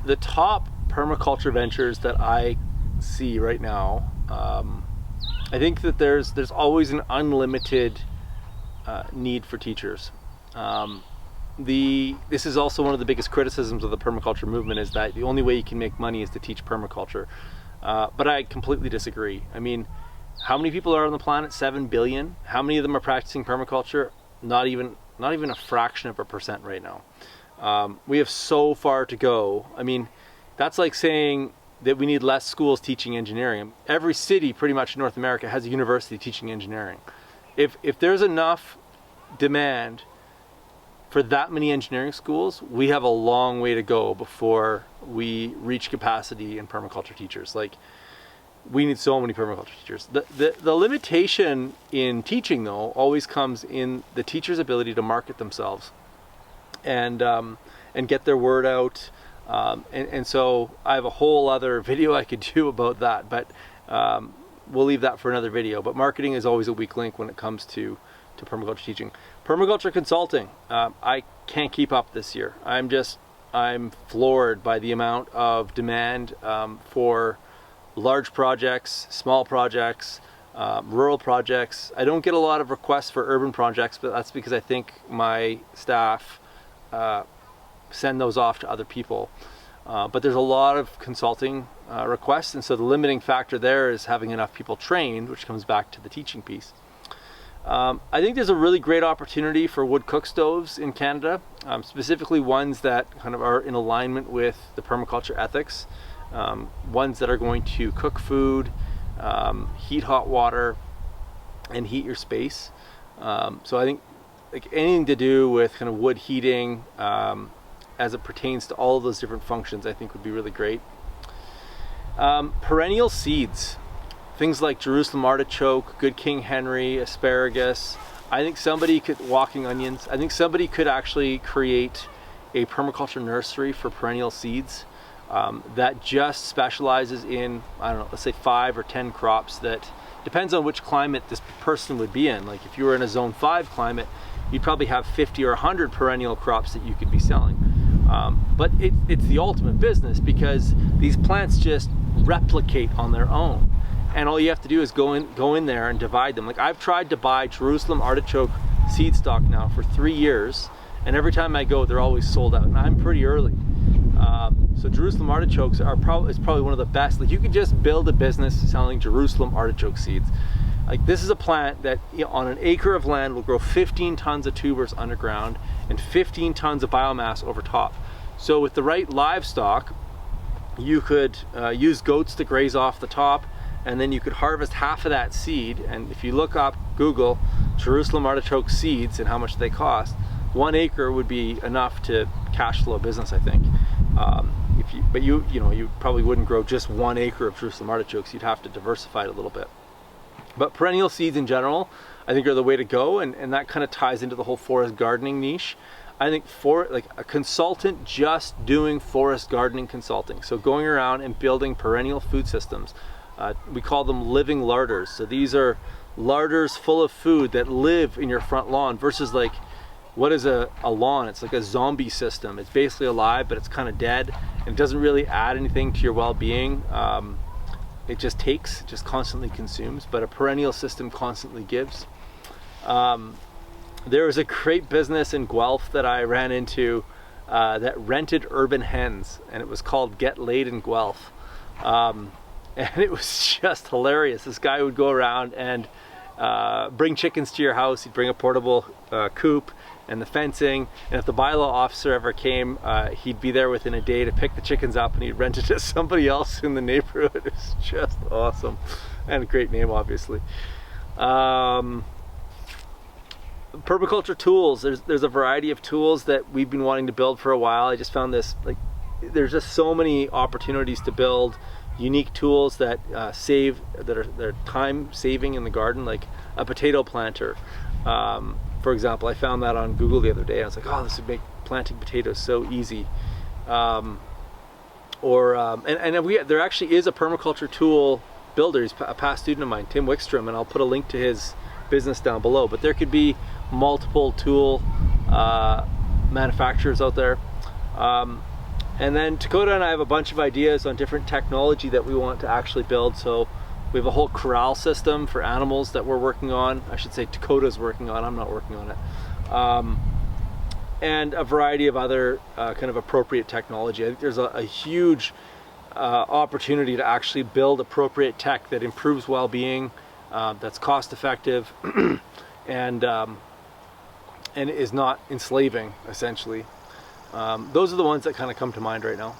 the top permaculture ventures that I see right now, I think that there's always an unlimited need for teachers. This is also one of the biggest criticisms of the permaculture movement, is that the only way you can make money is to teach permaculture. But I completely disagree. I mean, how many people are on the planet? 7 billion. How many of them are practicing permaculture? Not even a fraction of a percent right now. We have so far to go. I mean, that's like saying that we need less schools teaching engineering. Every city pretty much in North America has a university teaching engineering. If there's enough demand for that many engineering schools, we have a long way to go before we reach capacity in permaculture teachers. Like, we need so many permaculture teachers. The limitation in teaching, though, always comes in the teacher's ability to market themselves and get their word out. And so I have a whole other video I could do about that, but we'll leave that for another video. But marketing is always a weak link when it comes to permaculture teaching. Permaculture consulting, I can't keep up this year. I'm floored by the amount of demand for large projects, small projects, rural projects. I don't get a lot of requests for urban projects, but that's because I think my staff send those off to other people. But there's a lot of consulting requests, and so the limiting factor there is having enough people trained, which comes back to the teaching piece. I think there's a really great opportunity for wood cook stoves in Canada, specifically ones that kind of are in alignment with the permaculture ethics, ones that are going to cook food, heat hot water, and heat your space. So I think like anything to do with kind of wood heating as it pertains to all of those different functions, I think would be really great. Perennial seeds. Things like Jerusalem artichoke, good King Henry, asparagus. I think somebody could, walking onions, I think somebody could actually create a permaculture nursery for perennial seeds that just specializes in, I don't know, let's say 5 or 10 crops that depends on which climate this person would be in. Like if you were in a zone 5 climate, you'd probably have 50 or 100 perennial crops that you could be selling. But it's the ultimate business because these plants just replicate on their own. And all you have to do is go in there and divide them. Like I've tried to buy Jerusalem artichoke seed stock now for 3 years, and every time I go, they're always sold out. And I'm pretty early. So Jerusalem artichokes is probably one of the best. Like you could just build a business selling Jerusalem artichoke seeds. Like this is a plant that on an acre of land will grow 15 tons of tubers underground and 15 tons of biomass over top. So with the right livestock, you could use goats to graze off the top, and then you could harvest half of that seed. And if you look up, Google Jerusalem artichoke seeds and how much they cost, 1 acre would be enough to cash flow a business, I think. But you probably wouldn't grow just 1 acre of Jerusalem artichokes. You'd have to diversify it a little bit. But perennial seeds in general, I think are the way to go, and that kind of ties into the whole forest gardening niche. I think for like a consultant just doing forest gardening consulting, so going around and building perennial food systems. We call them living larders. So these are larders full of food that live in your front lawn versus like, what is a lawn? It's like a zombie system. It's basically alive, but it's kind of dead, and it doesn't really add anything to your well-being. It just constantly consumes, but a perennial system constantly gives. There was a great business in Guelph that I ran into that rented urban hens, and it was called Get Laid in Guelph. And it was just hilarious. This guy would go around and bring chickens to your house. He'd bring a portable coop and the fencing, and if the bylaw officer ever came, he'd be there within a day to pick the chickens up, and he'd rent it to somebody else in the neighborhood. It was just awesome, and a great name, obviously. Permaculture tools. There's a variety of tools that we've been wanting to build for a while. I just found this, like, there's just so many opportunities to build unique tools that they're time saving in the garden, like a potato planter. For example, I found that on Google the other day. I was like, oh, this would make planting potatoes so easy. There actually is a permaculture tool builder. He's a past student of mine, Tim Wickstrom, and I'll put a link to his business down below. But there could be multiple tool manufacturers out there. And then Dakota and I have a bunch of ideas on different technology that we want to actually build. So we have a whole corral system for animals that we're working on. I should say Dakota's working on, I'm not working on it. And a variety of other kind of appropriate technology. I think there's a huge opportunity to actually build appropriate tech that improves well-being, that's cost effective, and is not enslaving, essentially. Those are the ones that kind of come to mind right now.